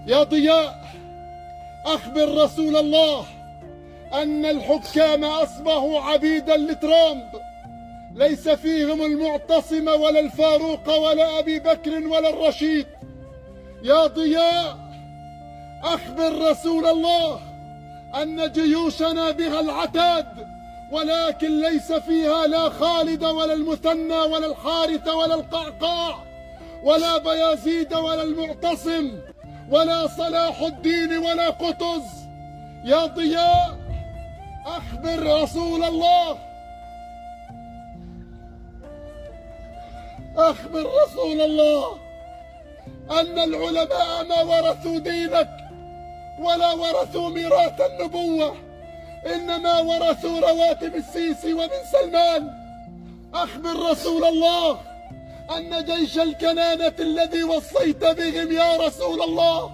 يا ضياء، أخبر رسول الله أن الحكام أصبحوا عبيدا لترامب، ليس فيهم المعتصم ولا الفاروق ولا أبي بكر ولا الرشيد. يا ضياء، أخبر رسول الله أن جيوشنا بها العتاد، ولكن ليس فيها لا خالد ولا المثنى ولا الحارث ولا القعقاع ولا بيازيد ولا المعتصم ولا صلاح الدين ولا قطز. يا ضياء، أخبر رسول الله، أخبر رسول الله أن العلماء ما ورثوا دينك ولا ورثوا ميراث النبوة، إنما ورثوا رواتب السيسي وبن سلمان. أخبر رسول الله أن جيش الكنانة الذي وصيت بهم يا رسول الله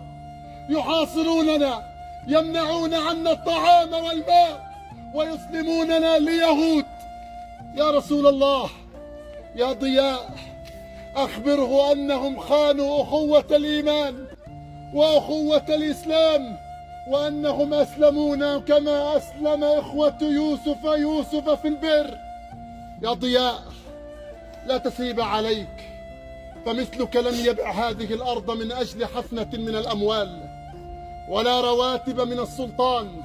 يحاصروننا، يمنعون عنا الطعام والماء ويسلموننا ليهود. يا رسول الله، يا ضياء، أخبره أنهم خانوا أخوة الإيمان وأخوة الإسلام، وأنهم أسلمونا كما أسلم إخوة يوسف في البئر. يا ضياء، لا تثريب عليك، فمثلك لم يبع هذه الأرض من أجل حفنة من الأموال ولا رواتب من السلطان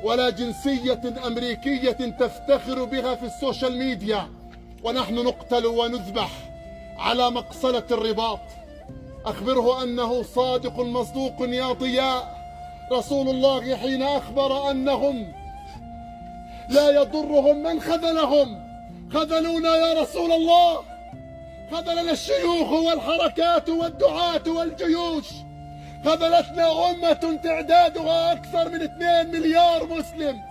ولا جنسية أمريكية تفتخر بها في السوشيال ميديا، ونحن نقتل ونذبح على مقصلة الرباط. أخبره أنه صادق مصدوق يا ضياء رسول الله حين أخبر أنهم لا يضرهم من خذلهم. خذلونا يا رسول الله، خذلنا الشيوخ والحركات والدعاة والجيوش، خذلتنا أمة تعدادها أكثر من 2 مليار مسلم.